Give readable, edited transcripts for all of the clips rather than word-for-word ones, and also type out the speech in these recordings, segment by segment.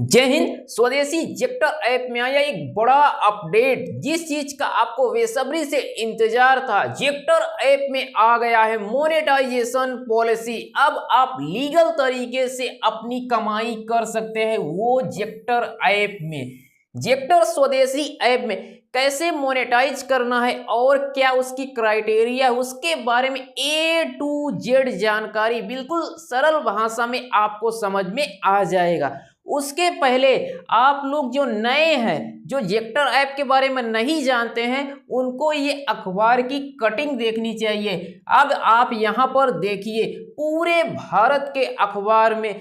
जय हिंद। स्वदेशी जेक्टर ऐप में आया एक बड़ा अपडेट, जिस चीज का आपको बेसब्री से इंतजार था। जेक्टर ऐप में आ गया है मोनेटाइजेशन पॉलिसी। अब आप लीगल तरीके से अपनी कमाई कर सकते हैं वो जेक्टर ऐप में। जेक्टर स्वदेशी ऐप में कैसे मोनेटाइज करना है और क्या उसकी क्राइटेरिया, उसके बारे में A to Z जानकारी बिल्कुल सरल भाषा में आपको समझ में आ जाएगा। उसके पहले आप लोग जो नए हैं, जो जेक्टर ऐप के बारे में नहीं जानते हैं, उनको ये अखबार की कटिंग देखनी चाहिए। अब आप यहाँ पर देखिए, पूरे भारत के अखबार में,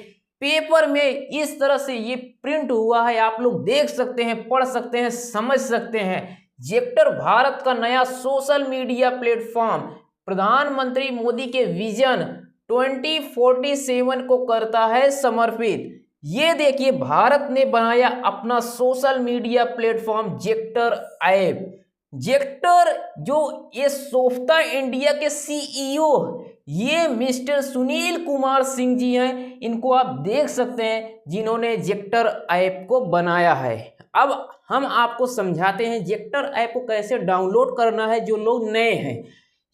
पेपर में इस तरह से ये प्रिंट हुआ है। आप लोग देख सकते हैं, पढ़ सकते हैं, समझ सकते हैं। जेक्टर भारत का नया सोशल मीडिया प्लेटफॉर्म प्रधानमंत्री मोदी के विजन 2047 को करता है समर्पित। ये देखिए, भारत ने बनाया अपना सोशल मीडिया प्लेटफॉर्म जेक्टर ऐप। जेक्टर जो ये सोफ्ता इंडिया के सीईओ ये मिस्टर सुनील कुमार सिंह जी हैं। इनको आप देख सकते हैं, जिन्होंने जेक्टर ऐप को बनाया है। अब हम आपको समझाते हैं जेक्टर ऐप को कैसे डाउनलोड करना है। जो लोग नए हैं,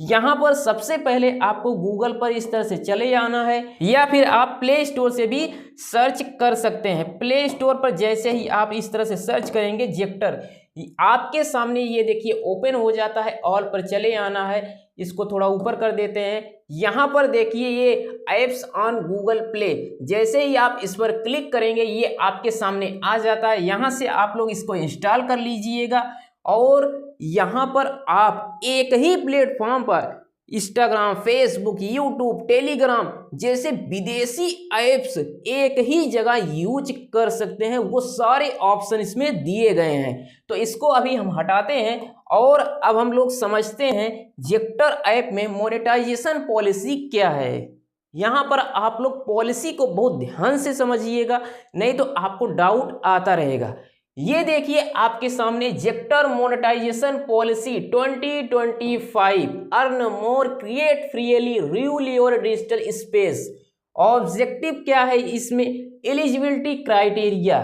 यहाँ पर सबसे पहले आपको गूगल पर इस तरह से चले आना है, या फिर आप प्ले स्टोर से भी सर्च कर सकते हैं। प्ले स्टोर पर जैसे ही आप इस तरह से सर्च करेंगे जेक्टर, आपके सामने ये देखिए ओपन हो जाता है। ऑल पर चले आना है, इसको थोड़ा ऊपर कर देते हैं। यहाँ पर देखिए ये एप्स ऑन गूगल प्ले, जैसे ही आप इस पर क्लिक करेंगे ये आपके सामने आ जाता है। यहाँ से आप लोग इसको इंस्टॉल कर लीजिएगा और यहाँ पर आप एक ही प्लेटफॉर्म पर इंस्टाग्राम, फेसबुक, यूट्यूब, टेलीग्राम जैसे विदेशी ऐप्स एक ही जगह यूज कर सकते हैं। वो सारे ऑप्शन इसमें दिए गए हैं। तो इसको अभी हम हटाते हैं और अब हम लोग समझते हैं जेक्टर ऐप में मोनेटाइजेशन पॉलिसी क्या है। यहाँ पर आप लोग पॉलिसी को बहुत ध्यान से समझिएगा, नहीं तो आपको डाउट आता रहेगा। ये देखिए आपके सामने जेक्टर monetisation policy 2025 earn more, create freely, rule your digital space. Objective क्या है इसमें? Eligibility criteria.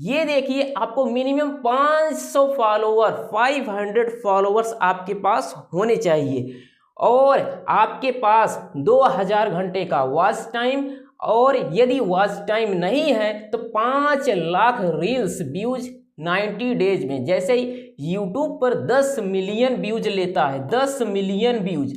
ये देखिए आपको मिनिमम 500 फॉलोवर, 500 फॉलोवर्स आपके पास होने चाहिए और आपके पास 2000 घंटे का वॉच टाइम, और यदि वॉच टाइम नहीं है तो 5 लाख रील्स व्यूज 90 डेज में। जैसे ही यूट्यूब पर 10 मिलियन व्यूज लेता है, 10 मिलियन व्यूज,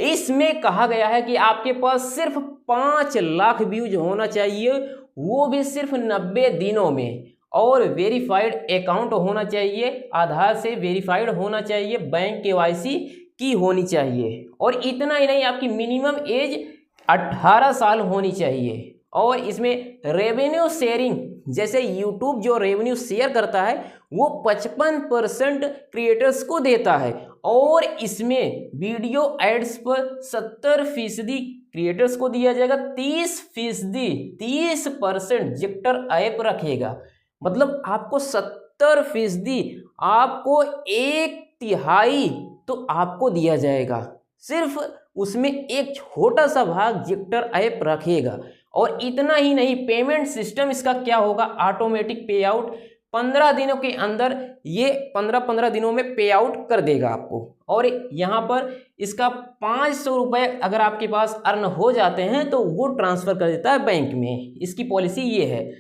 इसमें कहा गया है कि आपके पास सिर्फ 5 लाख व्यूज होना चाहिए, वो भी सिर्फ 90 दिनों में। और वेरीफाइड अकाउंट होना चाहिए, आधार से वेरीफाइड होना चाहिए, बैंक केवाईसी की होनी चाहिए। और इतना ही नहीं, आपकी मिनिमम एज 18 साल होनी चाहिए। और इसमें रेवेन्यू शेयरिंग, जैसे यूट्यूब जो रेवेन्यू शेयर करता है वो 55% क्रिएटर्स को देता है, और इसमें वीडियो एड्स पर 70% क्रिएटर्स को दिया जाएगा। 30% जेक्टर ऐप रखेगा। मतलब आपको 70%, आपको 1/3 तो आपको दिया जाएगा। सिर्फ उसमें एक छोटा सा भाग जेक्टर ऐप रखेगा। और इतना ही नहीं, पेमेंट सिस्टम इसका क्या होगा? ऑटोमेटिक पे आउट 15 दिनों के अंदर, ये 15 दिनों में पे आउट कर देगा आपको। और यहाँ पर इसका 500 रुपये अगर आपके पास अर्न हो जाते हैं तो वो ट्रांसफ़र कर देता है बैंक में। इसकी पॉलिसी ये है।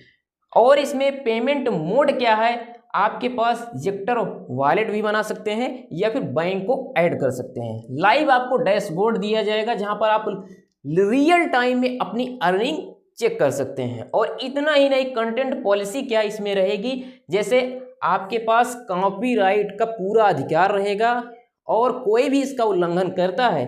और इसमें पेमेंट मोड क्या है? आपके पास जेक्टर वॉलेट भी बना सकते हैं या फिर बैंक को ऐड कर सकते हैं। लाइव आपको डैशबोर्ड दिया जाएगा जहां पर आप रियल टाइम में अपनी अर्निंग चेक कर सकते हैं। और इतना ही नहीं, कंटेंट पॉलिसी क्या इसमें रहेगी? जैसे आपके पास कॉपीराइट का पूरा अधिकार रहेगा, और कोई भी इसका उल्लंघन करता है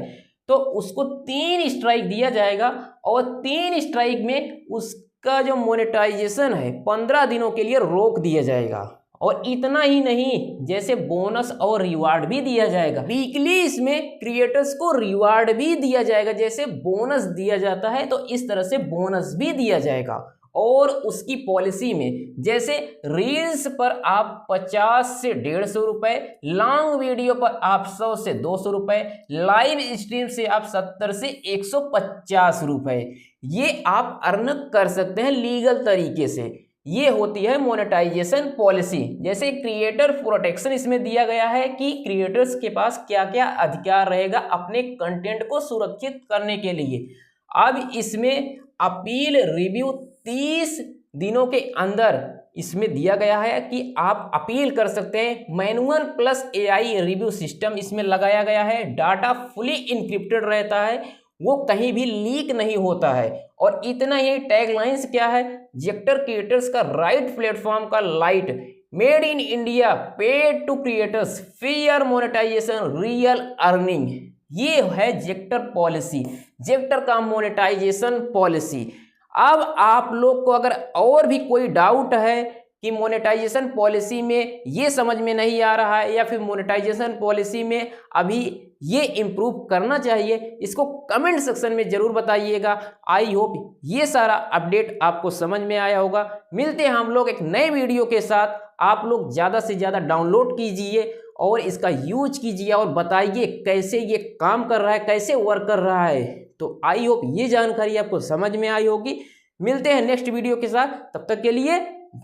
तो उसको 3 स्ट्राइक दिया जाएगा, और 3 स्ट्राइक में उसका जो मोनेटाइजेशन है 15 दिनों के लिए रोक दिया जाएगा। और इतना ही नहीं, जैसे बोनस और रिवार्ड भी दिया जाएगा। वीकली इसमें क्रिएटर्स को रिवार्ड भी दिया जाएगा। जैसे बोनस दिया जाता है तो इस तरह से बोनस भी दिया जाएगा। और उसकी पॉलिसी में जैसे रील्स पर आप 50 से 150 रुपये, लॉन्ग वीडियो पर आप 100 से 200 रुपये, लाइव स्ट्रीम से आप 70 से 150 रुपये, ये आप अर्न कर सकते हैं लीगल तरीके से। ये होती है मोनेटाइजेशन पॉलिसी। जैसे क्रिएटर प्रोटेक्शन इसमें दिया गया है कि क्रिएटर्स के पास क्या क्या अधिकार रहेगा अपने कंटेंट को सुरक्षित करने के लिए। अब इसमें अपील रिव्यू 30 दिनों के अंदर इसमें दिया गया है कि आप अपील कर सकते हैं। Manual plus AI review system इसमें लगाया गया है। डाटा फुली इनक्रिप्टेड रहता है, वो कहीं भी लीक नहीं होता है। और इतना ही टैगलाइंस क्या है, जेक्टर क्रिएटर्स का राइट प्लेटफॉर्म का light, made in India, paid to creators, fair monetisation, real earning. ये है जेक्टर पॉलिसी, जेक्टर का मोनेटाइजेशन पॉलिसी। अब आप लोग को अगर और भी कोई डाउट है कि मोनेटाइजेशन पॉलिसी में ये समझ में नहीं आ रहा है या फिर मोनेटाइजेशन पॉलिसी में अभी ये इम्प्रूव करना चाहिए, इसको कमेंट सेक्शन में ज़रूर बताइएगा। आई होप ये सारा अपडेट आपको समझ में आया होगा। मिलते हैं हम लोग एक नए वीडियो के साथ। आप लोग ज़्यादा से ज़्यादा डाउनलोड कीजिए और इसका यूज कीजिए और बताइए कैसे ये काम कर रहा है, कैसे वर्क कर रहा है। तो आई होप ये जानकारी आपको समझ में आई होगी। मिलते हैं नेक्स्ट वीडियो के साथ, तब तक के लिए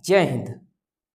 जय हिंद।